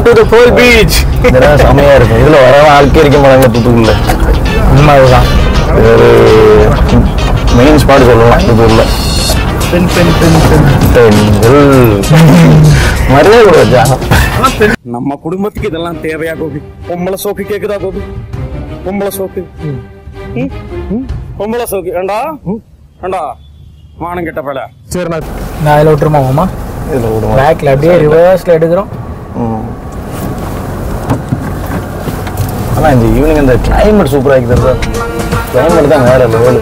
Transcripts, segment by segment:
Welcome to the Pearl Beach. இதெல்லாம் செமையா இருக்கும். இதுல வரவன் ஆட்கே இருக்க மாட்டாங்க தூத்துக்குடியில. உண்மை அதுதான். ஒரு மெயின் ஸ்பாட் சொல்லலாம் தூத்துக்குடியில. மரியாதை கொடுத்தா நம்ம குடும்பத்துக்கு இதெல்லாம் தேவையா கோபி? பொம்பளை சோக்கு கேக்குதா கோபி? பொம்பளை சோக்கு பொம்பளை சோக்கு ஏண்டா ஏண்டா மானம் கெட்ட பல. சரி நான் இதில் விட்டுருமா மாமா? இதுல விடுவோம். பேக்ல அப்படியே ரிவர்ஸ்ல எடுக்கிறோம். ஆனா இந்த ஈவினிங் இந்த கிளைமேட் சூப்பரா இருக்குது சார். கிளைமேட் தான் வேற லெவல்.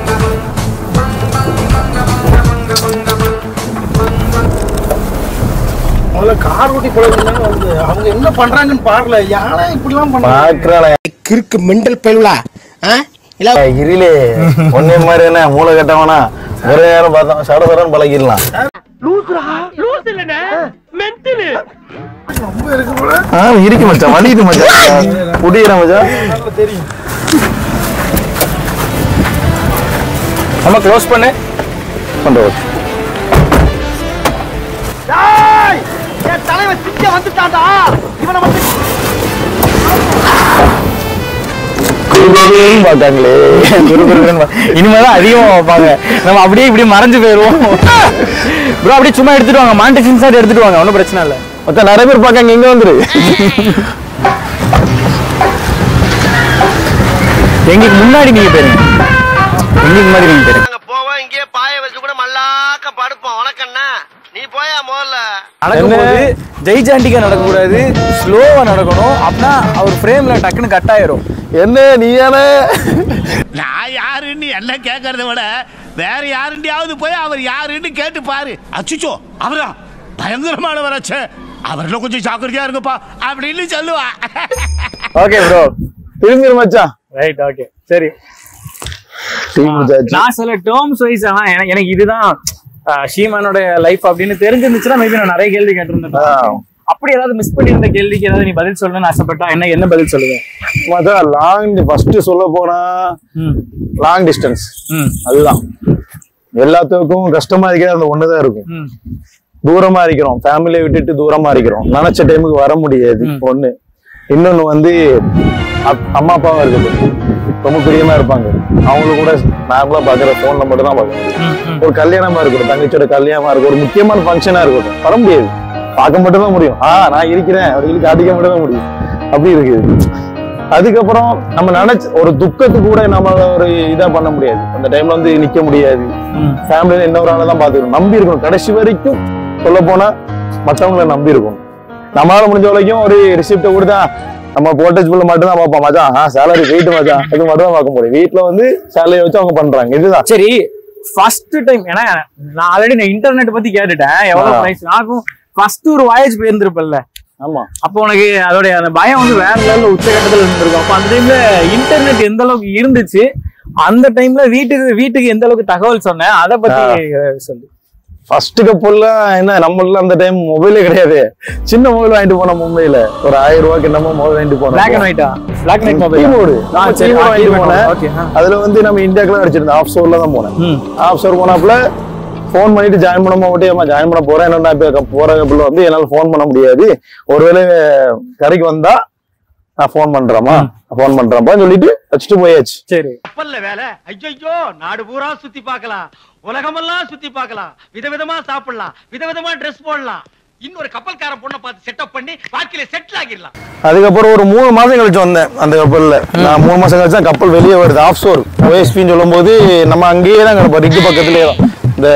முதல்ல கார் ஓட்டி போலன்னா வந்து அவங்க என்ன பண்றாங்கன்னு பாருல. யாரா இப்படிலாம் பாக்குறாளே கிறுக்கு மெண்டல் பயிலுலா இரிலே ஒன்னே மாதிரி என்ன மூளை கட்டவனா ஒரே நேரம் பார்த்தோம் சடசடன்னு பழகிடலாம். இருக்கு மச்சான், வலிது மச்சான், புடிக்கிற மச்சான் தெரியும். நம்ம க்ளோஸ் பண்ணு பண்ற. தலைவன் சிங்க வந்துட்டான்டா. இவனை வந்து பார்த்தாங்களே இனிமேதான் அதிகமா வைப்பாங்க. நம்ம அப்படியே இப்படி மறைஞ்சு போயிருவோம். ப்ரோ அப்படியே சும்மா எடுத்துட்டு வாங்க, மாண்டேஜ் இன்சைட் எடுத்துட்டு வாங்க, ஒன்றும் பிரச்சனை இல்லை. மொத்தம் நிறைய பேர் பார்க்காங்க, இங்க வந்துரு. எங்களுக்கு முன்னாடி நீங்க போயிருங்க, எங்களுக்கு முன்னாடி நீங்க போயிருங்க. போவோம் இங்கே பாய வச்சு கூட மல்லாக்க படுப்போம். உனக்கண்ணா நீ போயா முதல்ல. நடக்கும்போது ஜெய்ஜாண்டிக்கா நடக்கக்கூடாது, ஸ்லோவா நடக்கணும். அப்படின்னா அவர் ஃப்ரேம்ல டக்குன்னு கட் ஆயிரும். என்ன நீயானே நான் யாருன்னு என்ன கேட்கறத விட வேற யாருண்டியாவது போய் அவர் யாருன்னு கேட்டு பாரு. அச்சுச்சோ அவரா பயங்கரமான வராச்சே, அவர்ல கொஞ்சம் ஜாக்கிரதையா இருங்கப்பா அப்படின்னு சொல்லுவா. ஓகே ப்ரோ, திரும்பி மச்சான். ரைட், ஓகே, சரி. நான் சில டேர்ம்ஸ் வைஸ் எனக்கு இதுதான் ஷீமானோட லைஃப் அப்படின்னு தெரிஞ்சிருந்துச்சுன்னா மேபி நான் நிறைய கேள்வி கேட்டிருந்தேன். அப்படி ஏதாவது மிஸ் பண்ணிருந்த கேள்விக்கு ஏதாவது நீ பதில் சொல்லணும்னு ஆசைப்பட்டா என்ன பதில் சொல்லுவேன்? மச்சான் லாங் ஃபர்ஸ்ட் சொல்ல போனா லாங் டிஸ்டன்ஸ் அதுதான் எல்லாத்துக்கும் கஷ்டமா இருக்கிற அந்த ஒண்ணுதான் இருக்கும். தூரமா இருக்கிறோம், ஃபேமிலியை விட்டுட்டு தூரமா இருக்கிறோம், நினைச்ச டைமுக்கு வர முடியாது ஒண்ணு. இன்னொன்னு வந்து அம்மா அப்பாவும் இருக்குது, ரொம்ப பிரியமா இருப்பாங்க, அவங்களுக்கு கூட நார்மலா பாக்குற போன்ல மட்டும் தான் பாக்கணும். ஒரு கல்யாணமா இருக்கட்டும், தங்கச்சியோட கல்யாணமா இருக்கும், ஒரு முக்கியமான ஃபங்க்ஷனா இருக்கட்டும், வர முடியாது, பார்க்க மட்டும் தான் முடியும். நான் இருக்கிறேன் அவர்களுக்கு காட்டிக்க மட்டும் தான் முடியும். அப்படி இருக்குது. அதுக்கப்புறம் நம்ம நினைச்ச ஒரு துக்கத்து கூட நம்ம ஒரு இதா பண்ண முடியாது. அந்த டைம்ல வந்து நிக்க முடியாது. ஃபேமிலியில இன்னொரு ஆளதான் பாத்துக்கணும், நம்பி இருக்கணும். கடைசி வரைக்கும் சொல்ல போனா மற்றவங்களை நம்பி இருக்கணும். நம்மளால முடிஞ்ச வரைக்கும் ஒரு ரிசிப்ட கொடுத்தா நம்ம போட்டேஜ் புள்ள மட்டும் தான் பார்ப்போம். மச்சான் சேலரி வெயிட் மச்சான் அது மட்டும் தான் பார்க்க முடியும். வீட்டுல வந்து சேலரி வச்சு அவங்க பண்றாங்க. இதுதான் சரி. ஃபர்ஸ்ட் டைம் ஏன்னா நான் ஆல்ரெடி நான் இன்டர்நெட் பத்தி கேட்டுட்டேன், எவ்வளவு பிரைஸ் ஆகும். ஃபர்ஸ்ட் ஒரு வாயேஜ் போயிருந்திருப்பல்ல? ஆமா. அப்போ உனக்கு அதோடைய அந்த பயம் வந்து வேற லெவல்ல உச்சகட்டத்துல இருந்திருக்கும். அப்ப அந்த டைம்ல இன்டர்நெட் எந்த அளவுக்கு இருந்துச்சு, அந்த டைம்ல வீட்டுக்கு எந்த அளவுக்கு தகவல் சொன்னேன், அதை பத்தி சொல்லு. ஃபர்ஸ்ட் கப்பல்லாம் என்ன, நம்மள அந்த டைம் மொபைலே கிடையாது. சின்ன மொபைல் வாங்கிட்டு போனோம் மும்பைல, ஒரு 1000 ரூபாய்க்கு என்னமோ மொபைல் வாங்கிட்டு போனோம். பிளாக் அண்ட் ஒயிட்டா? Black and white mobile. Keyboard வாங்கிட்டு போனேன். அதுல வந்து நம்ம இந்தியாக்குள்ள அடிச்சிருந்தோம். ஆஃப் ஷோர்ல தான் போனேன். ஆஃப் ஷோர் போனாப்புல போன் பண்ணிட்டு ஜாயின் பண்ண மாட்டேன், ஜாயின் பண்ண போறேன். என்னன்னா இப்ப போற கப்பல் வந்து என்னால போன் பண்ண முடியாது, ஒருவேளை கரைக்கு வந்தா நான் போன் பண்றேமா சொல்லிட்டு வச்சுட்டு போயாச்சு. சரி. கப்பல்ல வேலை. ஐயோ நாடு பூரா சுத்தி பார்க்கலாம், உலகமெல்லாம் சுத்தி பார்க்கலாம், விதவிதமா சாப்பிடலாம், விதவிதமா ட்ரெஸ் போடலாம், இன்னொரு கப்பல்கார பொண்ணை பார்த்து செட்டப் பண்ணி வாழ்க்கையில செட்டில் ஆகிடலாம். அதுக்கப்புறம் ஒரு 3 மாசம் கழிச்சு வந்தேன் அந்த கப்பல்ல. நான் 3 மாசம் கழிச்சு தான் கப்பல் வெளியே வருது. ஆஃப் ஷோர் OSPன்னு சொல்லும் போது நம்ம அங்கேயே தான் கிடப்போம். ரிக்கு பக்கத்துலயே தான் இந்த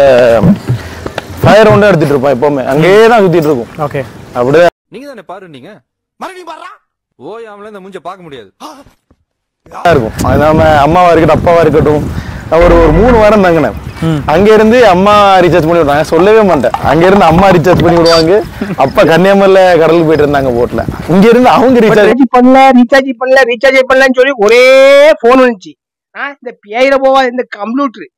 ஃபயர் ரவுண்டா எடுத்துட்டு இருப்போம். எப்பவுமே அங்கேயே தான் சுத்திட்டு இருக்கும். ஓகே, அப்படியே நீங்க தானே பாரு, நீங்க மறுபடியும் பாரு. ஓயாமல இந்த மூஞ்ச பார்க்க முடியாது இருக்கும். அது நம்ம அம்மாவா இருக்கட்டும் அப்பாவா இருக்கட்டும், ஒரு 3 வாரம் தங்கினேன். அங்க இருந்து அம்மா ரீசார்ஜ் பண்ணி விடுறாங்க, சொல்லவே மாட்டேன். அங்க இருந்து அம்மா ரீசார்ஜ் பண்ணி விடுவாங்க, அப்பா கன்னியாகுமரியில கடலுக்கு போயிட்டு இருந்தாங்க போட்ல. இங்க இருந்து அவங்க ரீசார்ஜ் பண்ணலன்னு சொல்லி ஒரே போன் வந்துச்சு. இந்த பேயில போவா இந்த கம்ப்யூட்டர்.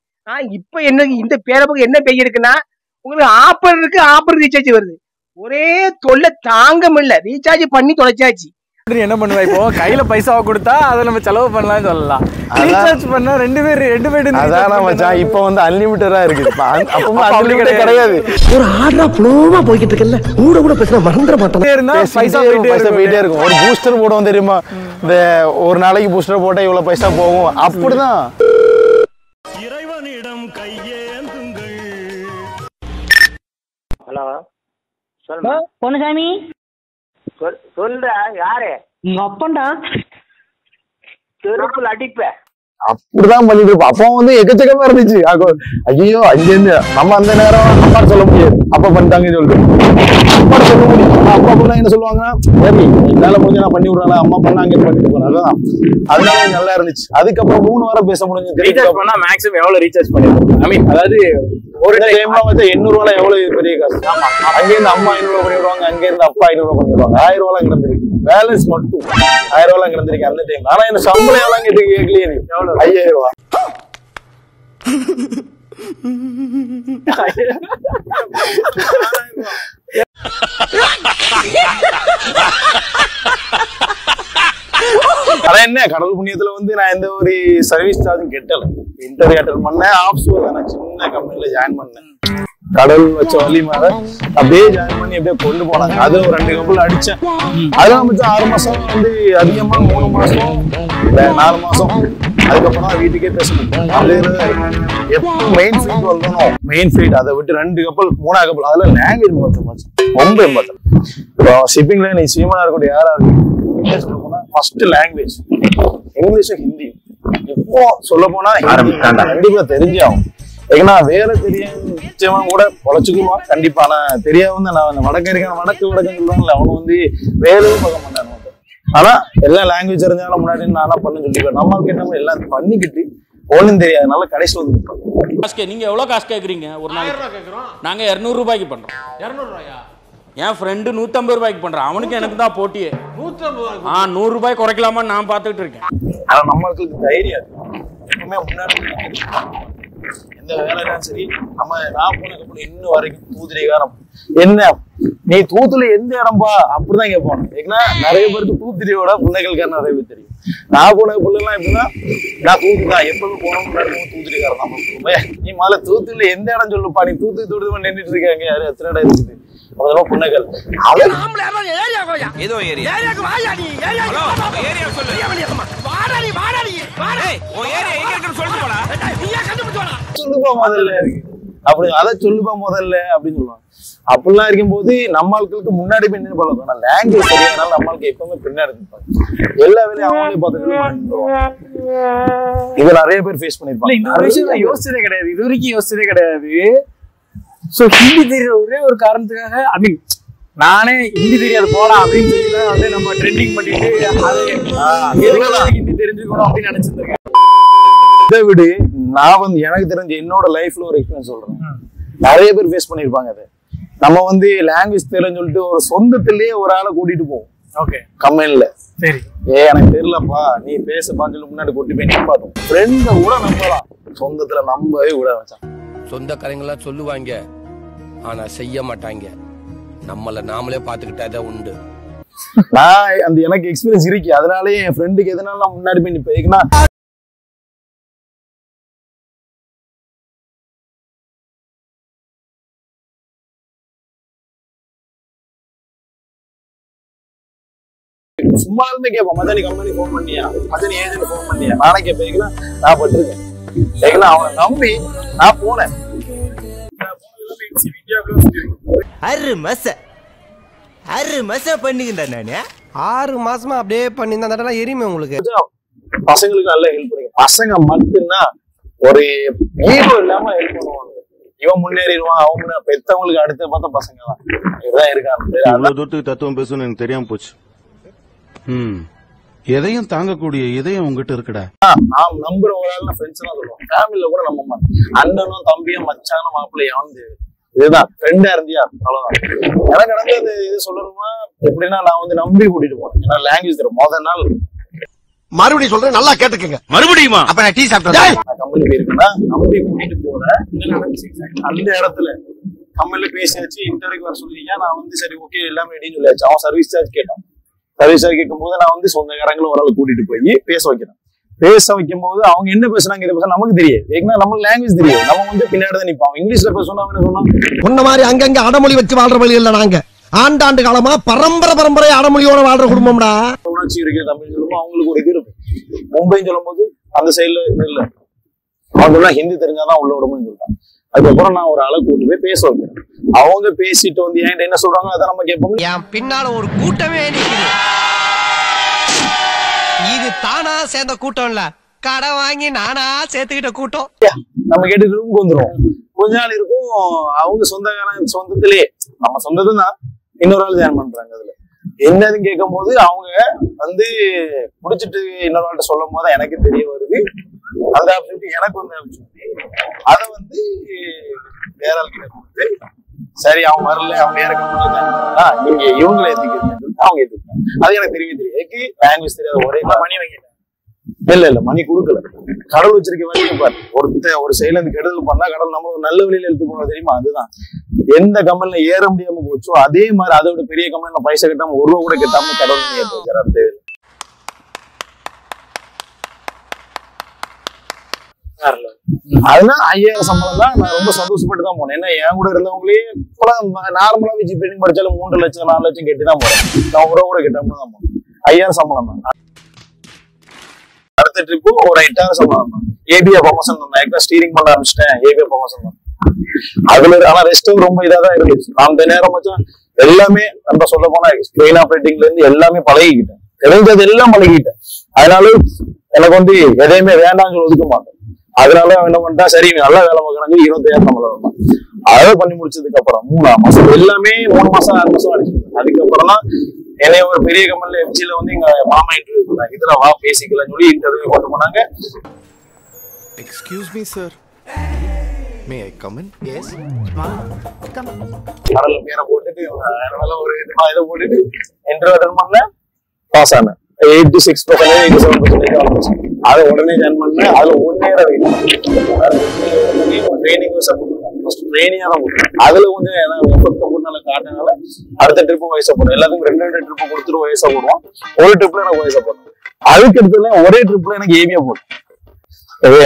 இப்ப என்ன இந்த பேர பக்கம் என்ன பேய் இருக்குன்னா, உங்களுக்கு ஆப்பர் ரீசார்ஜ் வருது. ஒரே தொல்லை தாங்க முடியல. ரீசார்ஜ் பண்ணி தொலைச்சாச்சு. என்ன பண்ணுவா இப்போ கையில பைசாவை கொடுத்தா அதை நம்ம செலவு பண்ணலாம்னு சொல்லலாம். ரீசார்ஜ் பண்ணா ரெண்டு பேர் அதான மச்சான் இப்ப வந்து அன்லிமிட்டடா இருக்குது. அப்பவும் அன்லிமிட்டட் கிடையாது. ஒரு ஆர்டரா ஃப்ளோவா போயிட்டு இருக்கல. கூட பேசினா மறந்துட மாட்டேன். இருந்தா பைசா போயிட்டே இருக்கும். ஒரு பூஸ்டர் போடுவோம் தெரியுமா? இந்த ஒரு நாளைக்கு பூஸ்டர் போட்டா இவ்வளவு பைசா போகும். அப்படிதான் இறைவனிடம் கையேந்துங்கள். ஹலோ சொல்லுமா பொன்னுசாமி சொல்ற யாரு? உங்க அப்பன்டா. செருப்புல அடிப்ப. அப்படிதான் பண்ணிட்டு இருப்போம். அப்போ வந்து எக்கச்சக்கமா இருந்துச்சு. ஐயோ அங்க இருந்து நம்ம அந்த நேரம் அப்பா சொல்ல முடியாது. அப்பா பண்ணிட்டாங்கன்னு சொல்லிட்டு அப்பா சொல்ல முடியும். அப்பா பண்ணா என்ன சொல்லுவாங்கன்னா சரி என்னால முடிஞ்ச நான் பண்ணி விடுறேன், அம்மா பண்ணாங்க பண்ணிட்டு போறேன். அதான் அதனால நல்லா இருந்துச்சு. அதுக்கப்புறம் 3 வாரம் பேச முடிஞ்சு. ரீசார்ஜ் பண்ணா மேக்ஸிமம் எவ்வளவு ரீசார்ஜ் பண்ணிருக்கோம்? ஐ மீன் அதாவது ஒரு டைம்ல வந்து 800 ரூபாய் எவ்வளவு பெரிய காசு. அங்க இருந்து அம்மா 500 ரூபாய் பண்ணிடுவாங்க, அங்க இருந்து அப்பா 500 ரூபாய் பண்ணிடுவாங்க. 1000 ரூபாய் கிடந்திருக்கு. பேலன்ஸ் மட்டும் 1000 ரூபாய் கிடந்திருக்கு அந்த டைம். ஆனா என்ன சம்பளம் எவ்வளவு கேட்கலையே. 5000 ரூபாய். ஆனா என்ன கடவுள் புண்ணியத்துல வந்து நான் எந்த ஒரு சர்வீஸ் சார்ஜும் கெட்டல. இன்டர்வியூ அட்டெண்ட் பண்ணேன். ஆப்ஷோர் நான் சின்ன கம்பெனில ஜாயின் பண்ணேன். கடவுள் வச்ச வழி மேல அப்படியே ஜாயின் பண்ணி அப்படியே கொண்டு போனாங்க. அதுல ஒரு 2 கம்பெனி அடிச்சேன். அதெல்லாம் வச்சு 6 மாசம் வந்து அதிகமா 3 மாசம் 4 மாசம் அதுக்கப்புறம் தான் வீட்டுக்கே பேசணும். எப்போ மெயின் ஃபீல்ட் வரணும். மெயின் ஃபீல்ட் அதை விட்டு 2 கப்பல் 3 கப்பல் அதுல லாங்குவேஜ் ரொம்ப இம்பார்ட்டன். இப்போ ஷிப்பிங்ல நீ சீமனா இருக்கக்கூடிய யாரா இருக்கு ஃபர்ஸ்ட் லாங்குவேஜ் இங்கிலீஷும் ஹிந்தி. இப்போ சொல்ல போனா கண்டிப்பா தெரிஞ்சாகும். ஏன்னா வேற தெரியாம கூட பொழைச்சுக்குவான் கண்டிப்பா. ஆனா தெரியாம நான் வடக்கறிக்கான வடக்குன்னு சொல்லுவாங்கல்ல, அவனு வந்து வேலையும் பார்க்க மாட்டான். ஆனா எல்லா லாங்குவேஜ் தெரிஞ்சாலும் முன்னாடி நானா பண்ண சொல்லிடுவேன். நம்மளுக்கு என்ன எல்லாம் பண்ணிக்கிட்டு ஒண்ணும் தெரியாதனால கடைசி வந்து நிற்போம். நீங்க எவ்வளவு காசு கேக்குறீங்க? ஒரு நாளைக்கு நாங்க 200 ரூபாய்க்கு பண்றோம். 200 ரூபாயா? என் ஃப்ரெண்டு 150 ரூபாய்க்கு பண்றான். அவனுக்கு எனக்கு தான் போட்டியே. 100 ரூபாய் குறைக்கலாமான்னு நான் பார்த்துட்டு இருக்கேன். ஆனா நம்மளுக்கு தைரியம் எப்பவுமே முன்னாடி எந்த வேலையும் சரி. நான் போனதுக்கு இன்னும் வரைக்கும் தூத்துரைக்காரம் என்ன நீ தூத்துல எந்த இடம்பா அப்படிதான் கேட்போம். ஏன்னா நிறைய பேருக்கு தூத்துரையோட புள்ளைகளுக்கான நிறைய பேர் தெரியும். நான் போன பிள்ளைலாம் எப்படின்னா நான் தூத்து தான் எப்பவுமே போனோம் தூத்துரைக்காரன் தான். நீ முதல்ல தூத்துல எந்த இடம் சொல்லுப்பா. நீ தூத்து நின்றுட்டு இருக்காங்க யாரு எத்தனை இடம் இருக்குது. அதெல்லாம் புன்னகல் சொல்லுப்பா முதல்ல அப்படி அதை சொல்லுப்பா முதல்ல அப்படின்னு சொல்லுவாங்க. அப்படிலாம் இருக்கும்போது நம்மளுக்கு முன்னாடி போய் நின்று பழக்கம். லாங்குவேஜ் சரியானால நம்மளுக்கு எப்பவுமே பின்னாடி இருப்பாங்க. எல்லா வேலையும் அவங்களே பார்த்துட்டு இதை நிறைய பேர் ஃபேஸ் பண்ணிருப்பாங்க. இந்த ஒரு விஷயம் நான் யோசிச்சதே கிடையாது, இது வரைக்கும் யோசிச்சதே கிடையாது. சோ ஹிந்தி தெரியற ஒரே ஒரு காரணத்துக்காக ஐ மீன் நானே ஹிந்தி தெரியாது போடா அப்படின்னு சொல்லி வந்து நம்ம ட்ரெண்டிங் பண்ணிட்டு ஹிந்தி தெரிஞ்சுக்கணும் அப்படின்னு நினைச்சிருக்கேன். இதை விட நான் வந்து எனக்கு தெரிஞ்ச என்னோட லைஃப்ல ஒரு எக்ஸ்பீரியன்ஸ் சொல்றேன். நிறைய பேர் ஃபேஸ் பண்ணிருப்பாங்க. அதை நம்ம வந்து லாங்குவேஜ் தெரியும்னு சொல்லிட்டு ஒரு சொந்தத்திலேயே ஒரு ஆளை கூட்டிட்டு போவோம். ஓகே கம்பெனில சரி எனக்கு தெரியலப்பா நீ பேசப்பான்னு சொல்லி முன்னாடி கூட்டி போய் நிப்பாட்டோம். ஃப்ரெண்ட கூட நம்பலாம், சொந்தத்துல நம்பவே கூட வச்சான். சொந்தக்காரங்களாம் சொல்லுவாங்க, ஆனா செய்ய மாட்டாங்க. நம்மள நாமளே பாத்துக்கிட்டாதான் உண்டு. நான் அந்த எனக்கு எக்ஸ்பீரியன்ஸ் இருக்கு. அதனாலே என் ஃப்ரெண்டுக்கு எதனால நான் முன்னாடி போய் நிப்பேன். சும்மா இருந்து கேட்போம், மதனி கம்பெனி போன் பண்ணியா, மதனி ஏஜென்ட் போன் பண்ணியா. நானே கேட்பேன், நான் பட்டிருக்கேன். அவனை நம்பி நான் போனேன். 6 மாசம் பண்ணிக்கிட்டேன் நானு. 6 மாசமா அப்படியே பண்ணியிருந்தா எரியுமே உங்களுக்கு. பசங்களுக்கு நல்லா ஹெல்ப் பண்ணுங்க. பசங்க மட்டும்தான் ஒரு ஈகோ இல்லாம ஹெல்ப் பண்ணுவாங்க. இவன் முன்னேறிடுவான், அவங்க பெத்தவங்களுக்கு அடுத்த பார்த்தா பசங்க தான் இதுதான் இருக்காங்க. தூரத்துக்கு தத்துவம் பேசணும்னு எனக்கு தெரியாம போச்சு. எதையும் தாங்கக்கூடிய இதயம் உங்ககிட்ட இருக்குடா. நான் நம்புற ஒரு ஆள் ஃப்ரெண்ட்ஸ் தான் சொல்லுவோம். ஃபேமிலில கூட நம்ப மாட்டேன். அண்ணனும் தம்பியும் மச்சானும் மாப்பிள்ளையும் வந்து இதுதான் ஃப்ரெண்டா இருந்தியா அவ்வளவுதான். எனக்கு நடந்தது இது சொல்லணும்னா எப்படின்னா நான் வந்து நம்பி கூட்டிட்டு போனேன். ஏன்னா லாங்குவேஜ் தெரியும். முதல் நாள் மறுபடியும் சொல்றேன், நல்லா கேட்டுக்கங்க. மறுபடியுமா? அப்ப நான் டீ சாப்பிட்டேன். நான் கம்பெனி போயிருக்கேன்னா நம்பி கூட்டிட்டு போறேன். அந்த இடத்துல கம்பெனில பேசியாச்சு, இன்டர்வியூக்கு வர சொல்லியா. நான் வந்து சரி ஓகே எல்லாமே ரெடின்னு சொல்லியாச்சு. அவன் சர்வீஸ் சார்ஜ் கேட்டான். சர்வீஸா கேட்கும் போது நான் வந்து சொந்தக்காரங்களும் ஒரு ஆள் கூட்டிட்டு போய் பேச வைக்கிறேன். பேச வைக்கும் போது அவங்க என்ன பேசுறாங்க இதை பேச நமக்கு தெரியாது. ஏன்னா நம்ம லாங்குவேஜ் தெரியாது, நம்ம வந்து பின்னாடி தான் நிற்போம். இங்கிலீஷ்ல பேசணும் என்ன சொன்னா உன்ன மாதிரி அங்கங்க அடமொழி வச்சு வாழ்ற வழி இல்ல. நாங்க ஆண்டாண்டு காலமா பரம்பரை அடமொழியோட வாழ்ற குடும்பம்டா. உணர்ச்சி இருக்கு தமிழ் சொல்லும்போது அவங்களுக்கு ஒரு இது இருக்கும். மும்பைன்னு சொல்லும் போது அந்த சைட்ல இல்ல, அவங்க ஹிந்தி தெரிஞ்சாதான் உள்ள விடணும்னு சொல்லிட்டாங்க. அதுக்கப்புறம் நான் ஒரு ஆளை கூட்டு போய் பேச வைக்கிறேன். அவங்க பேசிட்டு வந்து என்கிட்ட என்ன சொல்றாங்க அதை நம்ம கேட்போம். என் பின்னால ஒரு கூட்டமே நிக்குது. இது தானா சேர்ந்த கூட்டம் இல்ல, கடை வாங்கி நானா சேர்த்துக்கிட்ட கூட்டம். நம்ம கேட்டு ரூமுக்கு வந்துடும். கொஞ்ச நாள் இருக்கும், அவங்க சொந்தத்திலேயே நம்ம சொந்தத்தை தான் இன்னொரு ஆள் ஜாயின் பண்றாங்க. அதுல என்னதுன்னு கேட்கும் போது அவங்க வந்து குடிச்சிட்டு இன்னொரு ஆள்கிட்ட சொல்லும் போது எனக்கு தெரிய வருது அந்த ஆப்பர்ச்சுனிட்டி எனக்கு வந்து ஆப்பர்ச்சுனிட்டி. அதை வந்து வேற ஆள் கிட்ட கொடுத்து சரி அவங்க வரல அவங்க வேற கம்பெனில நீங்க இவங்களை ஏத்துக்கிறீங்கன்னு சொல்லிட்டு அவங்க ஏத்துக்கிட்டாங்க. அது எனக்கு தெரியவே தெரியாது. லாங்குவேஜ் தெரியாது. ஒரே மணி வாங்கிட்டேன். இல்ல மணி கொடுக்கல. கடவுள் வச்சிருக்க வழியை பாரு. ஒரு சைட்ல இருந்து கெடுதல் பண்ணா கடவுள் நம்மளுக்கு நல்ல வழியில எடுத்து போக தெரியுமா? அதுதான் எந்த கம்பெனில ஏற முடியாம போச்சோ அதே மாதிரி அதை விட பெரிய கம்பெனில பைசா கட்டாம ஒரு ரூபா கூட கட்டாம கடவுள் ஏற்று வச்சாரு. அதனால 5000 சம்பளம் தான். நான் ரொம்ப சந்தோஷப்பட்டு தான் போனேன். ஏன்னா என் கூட இருந்தவங்களே நார்மலா வச்சு ட்ரைனிங் படிச்சாலும் 3 லட்சம் 4 லட்சம் கட்டி தான் போறேன். நான் ஒரு ரூபா கூட கட்டாம தான் போனேன். 5000 சம்பளம் தான். அடுத்த ட்ரிப்பு ஒரு 8000 சம்பளம் தான். ஏபிஏ ப்ரமோஷன் தான். ஸ்டீரிங் பண்ண ஆரம்பிச்சிட்டேன். ஏபிஏ ப்ரமோஷன் தான். அதுல ஆனா ரெஸ்டும் ரொம்ப இதாதான் இருந்துச்சு. அந்த நேரம் வச்சா எல்லாமே நம்ம சொல்ல போனா ட்ரெயின் ஆப்ரேட்டிங்ல இருந்து எல்லாமே பழகிக்கிட்டேன். தெரிஞ்சது எல்லாம் பழகிட்டேன். அதனால எனக்கு வந்து எதையுமே வேண்டாம்னு ஒதுக்க மாட்டேன். அதனால என்ன பண்ணிட்டா சரி நல்லா வேலை பார்க்கறாங்க 25000 சம்பளம் தான். அதை பண்ணி முடிச்சதுக்கு அப்புறம் 3 மாசம் எல்லாமே 3 மாசம் 6 மாசம் அடிச்சிருக்கேன். அதுக்கப்புறம் தான் என்னைய ஒரு பெரிய கம்பெனில எஃப்ஜில வந்து எங்க மாமா இன்டர்வியூ பண்ணாங்க. இதுல வா பேசிக்கலாம்னு சொல்லி இன்டர்வியூ கொண்டு போனாங்க. Excuse me sir, may I come in? Yes come. கடல பேரை போட்டுட்டு ஒரு இதை போட்டுட்டு இன்டர்வியூ அட்டெண்ட் பண்ணேன். பாஸ் ஆனேன். 86% 87% அதை உடனே ஜாயின் பண்ணேன். அதுல 1 year ட்ரைனிங் ட்ரைனிங்கா தான் போட்டேன். அதுல கொஞ்சம் எஃபெக்ட் காட்டினால அடுத்த ட்ரிப்பு வயசா போடுவோம். எல்லாத்துக்கும் 2 ட்ரிப்பு கொடுத்துட்டு வயசா போடுவோம். ஒரு ட்ரிப்ல எனக்கு வயசா போடுவோம். அதுக்கு எடுத்துல ஒரே ட்ரிப்ல எனக்கு ஏவியா போட்டேன்.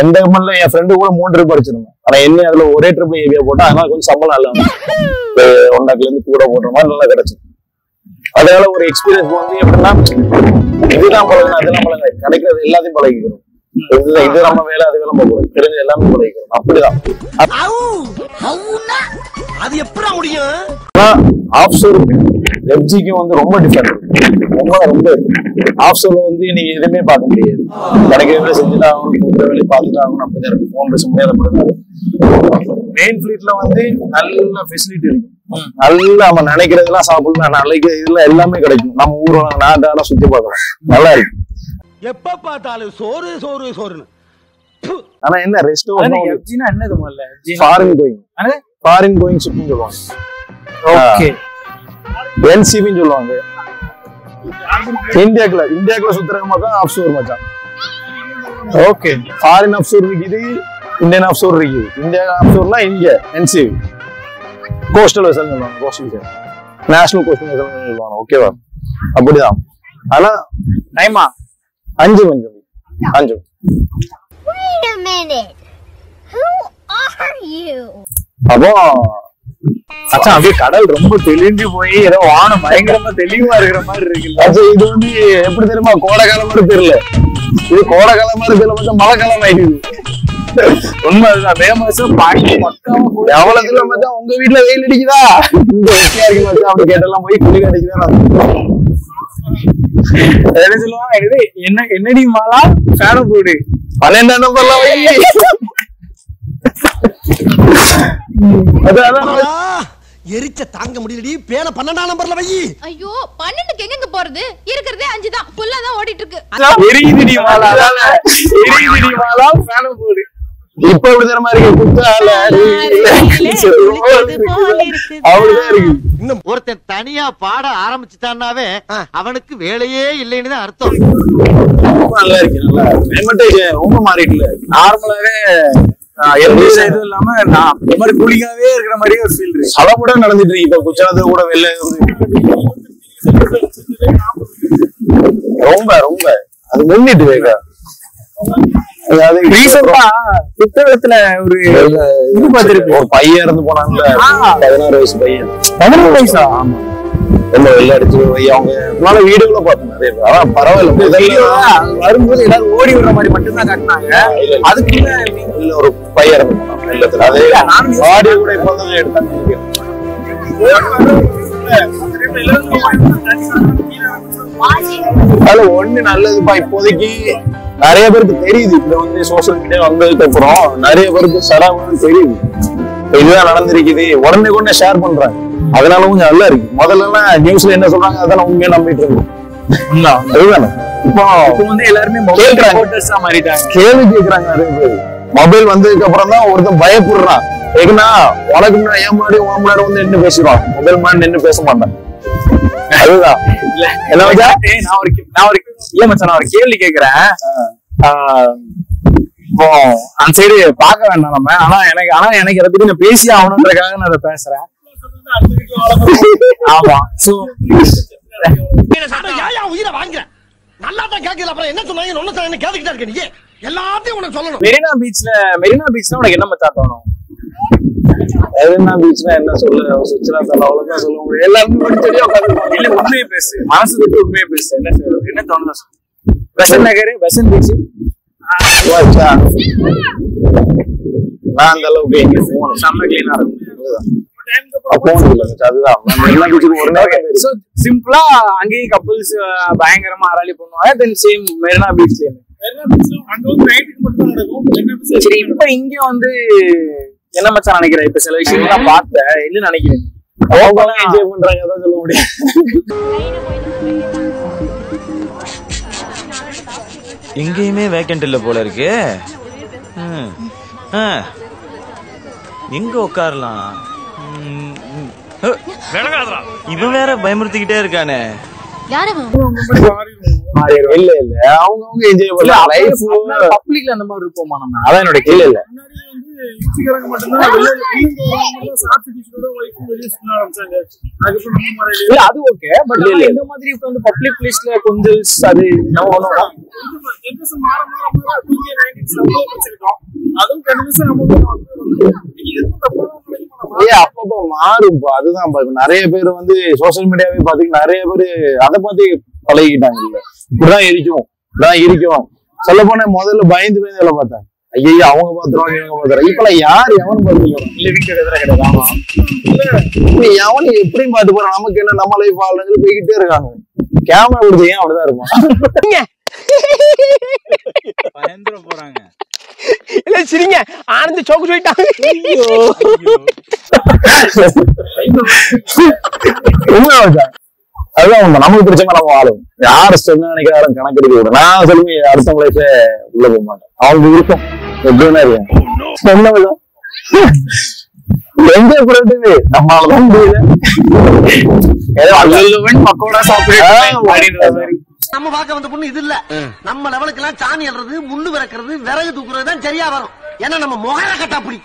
எந்த கம்பெனில என் ஃப்ரெண்டு கூட 3 ட்ரிப் அடிச்சிருந்தேன். ஆனா என்ன அதுல ஒரே ட்ரிப்ல ஏவியா போட்டா அதனால கொஞ்சம் சம்பளம் நல்லா 1 lakhல இருந்து கூட போடுற மாதிரி நல்லா கிடைச்சது. அதனால ஒரு எக்ஸ்பீரியன்ஸ் வந்து எப்படின்னா இதுதான் பழகணும் அதெல்லாம் பழக கிடைக்கிறது எல்லாத்தையும் பழகிக்கிறோம். இது நம்ம வேலை அது வேலை போகக்கூடாது. தெரிஞ்ச எல்லாமே பழகிக்கிறோம். அப்படிதான் அது எப்படி முடியும்? ஆஃப்ஷோர் எஃப்ஜிக்கு வந்து ரொம்ப டிஃபரெண்ட். ரொம்ப ஆஃப்ஷோர்ல வந்து நீங்க எதுவுமே பார்க்க முடியாது. கிடைக்கிற வேலை செஞ்சுட்டு ஆகணும், கொடுக்குற வேலையை பார்த்துட்டு ஆகணும். அப்படிதான் இருக்கு. போன் பேச முடியாது. மெயின் ஃபிளீட்ல வந்து நல்ல ஃபெசிலிட்டி இருக்கு. நல்லா நம்ம நினைக்கிறதெல்லாம் சாப்பிடலாம். நாளைக்கு இதுல எல்லாமே கிடைக்கும். நம்ம ஊரோட நாட்டான சுத்தி பார்க்கலாம். நல்லா இருக்கு. எப்ப பார்த்தாலும் சோறு சோறு சோறுன்னு. ஆனா என்ன ரெஸ்ட் என்னது முதல்ல ஃபாரின் கோயிங் ஷிப்பிங் சொல்லுவாங்க. ஓகே. என்சிபின்னு சொல்லுவாங்க. இந்தியாக்குள்ள சுத்துற மச்சான் ஆஃப்ஷோர் மச்சான். ஓகே. ஃபாரின் ஆஃப்ஷோர் இருக்குது, இந்தியன் ஆஃப்ஷோர் இருக்குது. இந்தியா ஆஃப்ஷோர்னா இங்க என்சிபி கோஸ்டல் வெசல் சொல்லுவாங்க. Coastal vessel national coastal vessel சொல்லுவாங்க. ஓகேவா? அப்படிதான். ஆனா டைமா 5 மணி 5. Wait a minute. Who are you? அப்போ அச்சா அப்படியே கடல் ரொம்ப தெளிஞ்சு போய் ஏதோ வானம் பயங்கரமா தெளிவா இருக்கிற மாதிரி இருக்குல்ல. இது வந்து எப்படி தெரியுமா? கோடை காலம் மாதிரி தெரியல. இது கோடை காலம் மாதிரி தெரியல, மட்டும் மழை காலம் ஆயிடுது. உண்மை அதுதான். மே மாசம் பாக்கி பக்காம எவ்வளவு தூரம் மச்சான் உங்க வீட்டுல வெயில் அடிக்குதா? இங்க வெட்டியா இருக்கு மச்சான். அப்படி கேட்டெல்லாம் போய் குளிர் அடிக்குதான். என்ன சொல்லுவாங்க? என்னடி மாலா ஃபேன போடு 12 நம்பர்ல வை. எரிச்ச தாங்க முடியலடி. பேன 12 நம்பர்ல வை. ஐயோ 12க்கு எங்க போறது? இருக்கிறதே 5 தான். ஃபுல்லா தான் ஓடிட்டு இருக்கு. எரியுதுடி மாலா. எரியுதுடி மாலா ஃபேன போடு. இப்ப எப்படி தெரியுமா இருக்கு? குத்தால அவ்வளவுதான் இருக்கு. இன்னும் ஒருத்தன் தனியா பாட ஆரம்பிச்சுட்டான்னாவே அவனுக்கு வேலையே இல்லைன்னு தான் அர்த்தம். நல்லா இருக்கு. நல்லா கிளைமேட் ரொம்ப மாறிட்டுல. நார்மலாவே எதுவும் இல்லாம நான் இந்த மாதிரி கூலிங்காவே இருக்கிற மாதிரியே ஒரு ஃபீல் இருக்கு. சலப்படம் நடந்துட்டு இருக்கு. இப்ப குஜராத் கூட வெளில ரொம்ப ரொம்ப அது முன்னிட்டு வைக்க. அதாவது ரீசெண்டா புத்தகத்துல ஒரு இது பார்த்திருக்கு. ஒரு பையன் இறந்து போனாங்கல்ல, 16 வயசு பையன். 16 வயசா? ஆமா. ரொம்ப வெள்ள அடிச்சு அவங்க வீடியோல பார்த்தேன் நிறைய பேர். அதான் பரவாயில்ல, வரும்போது எல்லாரும் ஓடி விடுற மாதிரி மட்டும்தான் காட்டினாங்க. அதுக்குள்ள இல்ல ஒரு பையன் இறந்து போனாங்க இல்லத்துல. அதே ஆடியோ கூட இப்பதான் எடுத்தாங்க. அதுல ஒண்ணு நல்லதுப்பா, இப்போதைக்கு நிறைய பேருக்கு தெரியுது. இப்ப வந்து சோசியல் மீடியா வந்ததுக்கு அப்புறம் நிறைய பேருக்கு சரவணம் தெரியுது. இதுதான் நடந்திருக்குது, உடனே ஷேர் பண்றாங்க. அதனால கொஞ்சம் நல்லா இருக்கு. முதல்ல எல்லாம் நியூஸ்ல என்ன சொல்றாங்க அதான் உண்மையா நம்பிட்டு இருக்கோம். அதுதானே இப்போ வந்து எல்லாருமே கேள்வி கேட்கறாங்க நிறைய பேர். மொபைல் வந்ததுக்கு அப்புறம் தான் ஒருத்தன் பயப்படுறான். ஏன்னா உனக்கு முன்னாடி என் முன்னாடி உன் முன்னாடி வந்து நின்று பேசுறான், மொபைல் முன்னாடி நின்று பேச மாட்டான். அதுதான் நான் ஒரு கேள்வி கேக்குறேன். இப்போ அந்த சைடு பார்க்க வேண்டாம் நம்ம. ஆனா எனக்கு அதை பத்தி நான் பேசி ஆகணுன்றதுக்காக நான் அதை பேசுறேன். ஆமா. சோ உயிரை வாங்குறேன். நல்லா தான் கேட்கல, அப்புறம் என்ன சொன்னாங்க ஒன்னு சொன்ன கேட்டுக்கிட்டா இருக்க. நீ எல்லாத்தையும் உனக்கு சொல்லணும். மெரினா பீச்ல உனக்கு என்ன மச்சான் தோணும்? மெரினா பீச்னா என்ன சொல்ல சுற்றுலா தலை அவ்வளவுதான் சொல்ல முடியும். எல்லாருமே இல்ல உண்மையை பேசு, மனசு விட்டு உண்மையை பேசு. என்ன தோணுதா? பெசன் நகர், பெசன் பீச். நான் அந்த அளவுக்கு எங்க போகணும், செம்ம கிளீனா இருக்கும். சிம்பிளா அங்கேயும் கப்புள்ஸ் பயங்கரமா அராலி பண்ணுவாங்க. தென் சேம் மெரினா பீச்லயும். சரி, இப்ப இங்க வந்து என்ன மச்சான் நினைக்கிறேன்? இப்ப சில விஷயங்கள்லாம் பார்த்தேன், என்ன நினைக்கிறேன்? என்ஜாய் பண்றாங்க, அதான் சொல்ல முடியும். எங்கேயுமே வேக்கண்ட் இல்ல போல இருக்கு. எங்க உட்காரலாம்? இவன் வேற பயமுறுத்திக்கிட்டே இருக்கானே. இல்ல அவங்க என்ஜாய் பண்ணலாம். லைஃப் பப்ளிக்ல அந்த மாதிரி இருப்போமா நம்ம? அதான் என்னோட கேள்வி. இல்ல அது ஓகே, பட் இந்த மாதிரி வந்து பப்ளிக் பிளேஸ்ல கொஞ்சம் அது அப்பப்போ மாறும்பா. அதுதான் நிறைய பேர் வந்து சோசியல் மீடியாவே பாத்தீங்கன்னா நிறைய பேரு அதை பார்த்து பழகிட்டாங்க. இல்ல இப்படிதான் இருக்கும். சொல்ல போனா முதல்ல பயந்து வேலை பார்த்தாங்க. ஐயோ அவங்க பாத்துருவாங்க, இவங்க பாத்துருவாங்க. இப்ப யாரு எவனும் பாத்துருவாங்க. எவனு எப்படியும் பாத்து போறான். நமக்கு என்ன, நம்ம லைஃப் வாழ்றதுல போய்கிட்டே இருக்காங்க. கேமரா கொடுத்து ஏன் அப்படிதான் இருப்பான். பயந்துட போறாங்க. இல்ல சரிங்க, ஆனந்த் சோக்கு சொல்லிட்டாங்க. அதுதான் நமக்கு பிடிச்சமா நம்ம வாழும். யாரு சொன்ன நினைக்கிறாரும் கணக்கெடுக்க விட. நான் சொல்லுங்க அடுத்தவங்க லைஃப்ல உள்ள போக மாட்டேன். அவங்க இருக்கும் எப்படின்னா இருக்கேன். என்ஜாய் பண்ணிட்டு நம்மளாலதான் முடியல. பக்கோடா சாப்பிடு. நம்ம பார்க்க வந்த பொண்ணு இது இல்ல. நம்ம லெவலுக்கு எல்லாம் சாணி அல்றது, முள்ளு விறக்கிறது, விறகு தூக்குறது தான் சரியா வரும். ஏன்னா நம்ம முகர கட்டா அப்படி.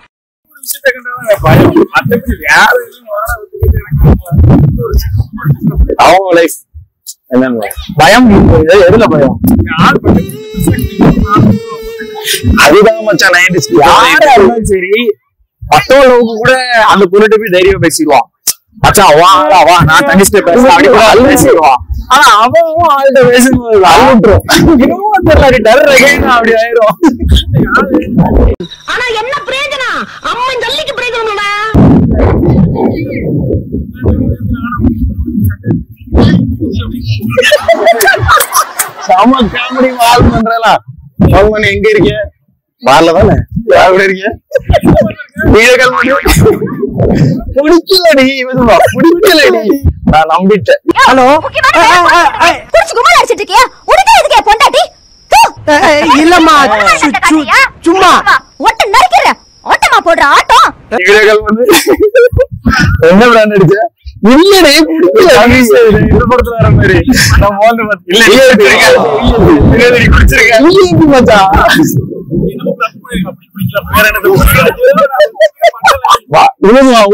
அவங்க லைஃப் என்னன்னு பயம். எதுல பயம்? அதுதான் மச்சான் 90s. யாரா இருந்தாலும் சரி, மத்தவங்களுக்கு கூட அந்த பொருட்டு போய் தைரியம் பேசிடுவான். மச்சான் வா நான் தனிஷ்ட பேசுவான். ஆனா அவன் ஆள்கிட்ட பேசும்போது அழுட்டுரும். இன்னும் தெரியல, டர் அப்படி ஆயிரும். ஆனா என்ன பிரயோஜனம்? அம்மன் ஜல்லிக்கு பிரயோஜனம். சம காமெடி வால் பண்றலாம். எங்க இருக்கீங்க? பார்ல தானே எப்படி இருக்கீங்க? பிடிக்கலடி, நான் நம்பிட்டேன். ஹலோ, இல்லம்மா சும்மா ஓட்டமா போடுற ஆட்டம். என்ன பிராண்ட் அடிச்ச? இல்லடே படத்துல வர மாதிரி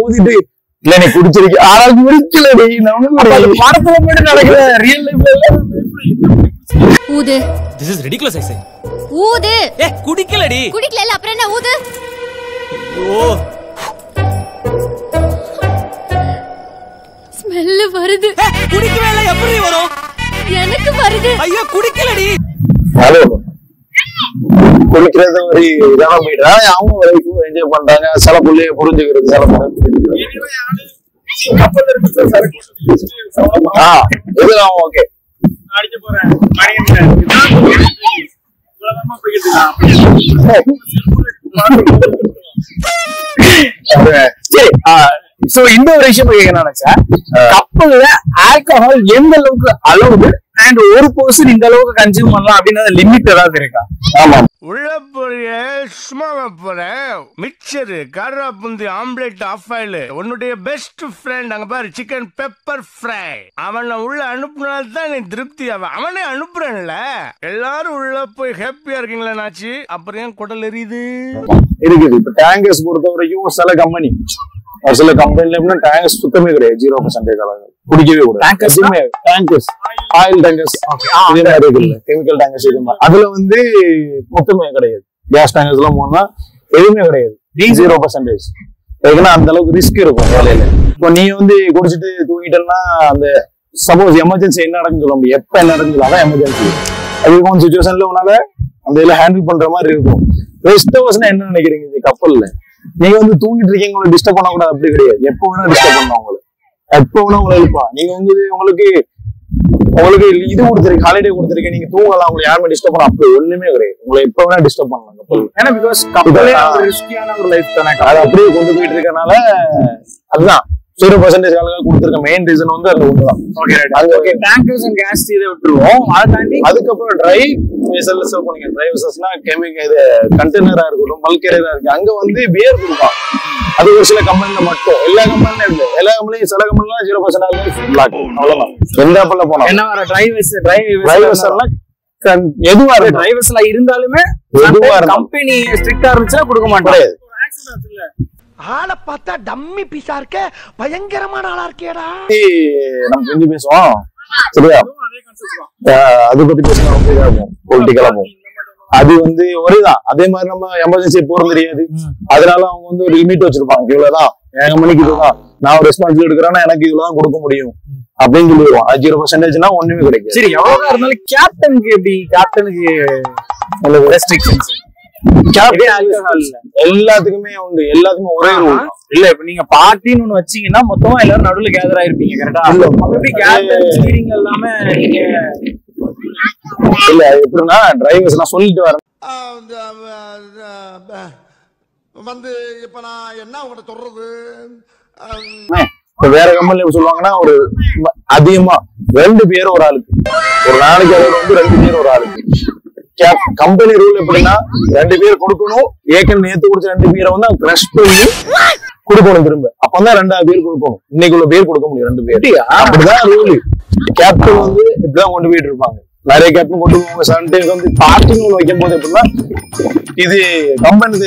ஊதிட்டு இல்ல நீ குடிச்சிருக்க. ஆனா குடிக்கலடி. படத்துல போயிட்டு நடக்கிற ரியல் லைஃப்ல ஊது. This is ridiculous I say. ஊது. குடிக்கலடி. குடிக்கல அப்புறம் என்ன ஊது? ஐயோ. ஸ்மெல் வருது. குடிக்கவே இல்ல எப்படி வரும்? எனக்கு வருது. ஐயோ குடிக்கலடி. ஹலோ. குடிக்கிறது ஒரு இதான போயிடுறா. அவங்க லைஃப் என்ஜாய் பண்றாங்க. சில புள்ளைய புரிஞ்சுக்கிறது சில இதெல்லாம் ஓகே. சோ இந்த ஒரு விஷயம் கேட்க நினைச்சேன். கப்பல்ல ஆல்கஹால் எந்த அளவுக்கு அலவுடு அண்ட் ஒரு பர்சன் இந்த அளவுக்கு கன்சியூம் பண்ணலாம் அப்படின்ற லிமிட் ஏதாவது இருக்கா? ஆமா. உள்ள போறிய சும்மா போறேன். Mixer கர்ரா boondi omelette of oil உன்னுடைய பெஸ்ட் ஃப்ரெண்ட் அங்க பாரு சிக்கன் பெப்பர் ஃப்ரை அவனை உள்ள அனுப்புனால்தான் நீ திருப்தி ஆவ. அவனே அனுப்புறேன்ல. எல்லாரும் உள்ள போய் ஹாப்பியா இருக்கீங்களா நாச்சு? அப்புறம் ஏன் குடல் எரியுது இருக்குது. இப்ப டேங்கர்ஸ் பொறுத்த வரைக்கும் சில கம்பெனி சில கம்பெனில டேங்கர்ஸ் சுத்தமே கிடையாது. 0% அளவு குடிக்கவே கூடாது. டேங்கர்ஸ் ஆயில் டேங்கர்ஸ் இதே மாதிரி இருக்குல்ல கெமிக்கல் டேங்கர்ஸ் இது அதுல வந்து மொத்தமே கிடையாது. கேஸ் டேங்கர்ஸ் எல்லாம் போனா எதுவுமே கிடையாது. 0%. ஏன்னா அந்த அளவுக்கு ரிஸ்க் இருக்கும் வேலையில. இப்போ நீ வந்து குடிச்சிட்டு தூங்கிட்டேன்னா அந்த சப்போஸ் எமர்ஜென்சி என்ன நடக்குன்னு சொல்ல முடியும். எப்ப என்ன நடக்குன்னு அதான் எமர்ஜென்சி. அது சிச்சுவேஷன்ல உன்னால அந்த இதுல ஹேண்டில் பண்ற மாதிரி இருக்கும். ரெஸ்ட் ஹவர்ஸ்னா என்ன நினைக்கிறீங்க? இது கப்பல்ல நீங்க வந்து தூங்கிட்டு இருக்கீங்க, உங்களை டிஸ்டர்ப் பண்ண கூடாது. அப்படி கிடையாது. எப்ப வேணா டிஸ்டர்ப் பண்ணலாம் உங்களுக்கு. எப்ப வேணா உங்களை எழுப்பா. நீங்க வந்து உங்களுக்கு இது கொடுத்துருக்கு ஹாலிடே கொடுத்துருக்கு. நீங்க தூங்கலாம். உங்களை யாருமே டிஸ்டர்ப் பண்ணலாம். அப்படி ஒண்ணுமே கிடையாது. உங்களை எப்ப வேணா டிஸ்டர்ப் பண்ணலாம் கப்பல். ஏன்னா பிகாஸ் கப்பலே ரிஸ்கியான ஒரு லைஃப் தானே. அது அப்படியே கொண்டு போயிட்டு இருக்கனால அதுதான் 0% ஆளுங்க கொடுத்துருக்க மெயின் ரீசன் வந்து அது ஒண்ணுதான். ஓகே டேங்கர்ஸ் அண்ட் கேஸ் இதை விட்டுருவோம். அதை தாண்டி அதுக்கப்புறம் ட்ரை வெசல்ஸ் போனீங்க. ட்ரை வெசல்ஸ்னா கெமிக்கல் இது கண்டெய்னரா இருக்கட்டும் பல்க் கேரியரா இருக்கு. அங்க வந்து பியர் கொடுப்பான். அது ஒரு சில கம்பெனில மட்டும். எல்லா கம்பெனிலும் இல்லை. எல்லா கம்பெனியும் சில கம்பெனிலாம் 0% அவ்வளவுதான். எந்த கப்பல்ல போனா என்ன வர ட்ரை வெசல்லாம் எதுவா இருக்கு. ட்ரை வெசலா இருந்தாலுமே கம்பெனி ஸ்ட்ரிக்டா இருந்துச்சுன்னா கொடுக்க மாட்டாங்க. ஆளை பார்த்தா டம்மி பீஸா இருக்க பயங்கரமான ஆளா இருக்கேடா. நம்ம கொஞ்சி பேசுவோம் சரியா? அதை பத்தி பேசினா ரொம்ப இதா இருக்கும். பொலிட்டிக்கலா போகும். அது வந்து ஒரேதான். அதே மாதிரி நம்ம எமர்ஜென்சி போறது தெரியாது. அதனால அவங்க வந்து ஒரு லிமிட் வச்சிருப்பாங்க. இவ்வளவுதான் என் மணிக்கு இதுதான் நான் ஒரு ரெஸ்பான்சிபிலிட்டி எடுக்கிறேன்னா எனக்கு இவ்வளவுதான் கொடுக்க முடியும் அப்படின்னு சொல்லிடுவோம். 0%னா ஒண்ணுமே கிடைக்கும். சரி எவ்வளவு இருந்தாலும் கேப்டனுக்கு எப்படி? கேப்டனுக்கு ரெஸ்ட்ரிக்ஷன்ஸ் எல்லாத்துக்குமே உண்டு. எல்லாத்துக்குமே ஒரே ரூல் இல்ல. இப்ப நீங்க பார்ட்டின்னு ஒண்ணு வச்சீங்கன்னா மொத்தமா எல்லாரும் நடுவுல கேதர் ஆயிருப்பீங்க. கரெக்டா? எல்லாமே இல்ல எப்படின்னா டிரைவர்ஸ் எல்லாம் சொல்லிட்டு வரேன் வந்து இப்ப நான் என்ன உங்கள்கிட்ட சொல்றது. வேற கம்பெனில எப்படி சொல்லுவாங்கன்னா ஒரு அதிகமா 2 பேர் ஒரு ஆளுக்கு ஒரு நாளைக்கு அளவு வந்து 2 பேர் ஒரு ஆளுக்கு. கம்பெனி ரூல் எப்படின்னா 2 பேர் கொடுக்கணும். ஏற்கனவே நேத்து குடிச்ச 2 பேரை வந்து கிரஷ் பண்ணி கொடுக்கணும் திரும்ப. அப்பதான் 2ஆவது பேர் கொடுக்கணும். இன்னைக்குள்ள பேர் கொடுக்க முடியும் 2 பேர். அப்படிதான் ரூல். கேப்டன் வந்து இப்படிதான் கொண்டு போயிட்டு இருப்பாங்க. நிறைய கேப்டன் கொண்டு போவாங்க. சம்டைம்ஸ் வந்து பார்ட்டிங் வைக்கும் போது எப்படின்னா இது கம்பெனி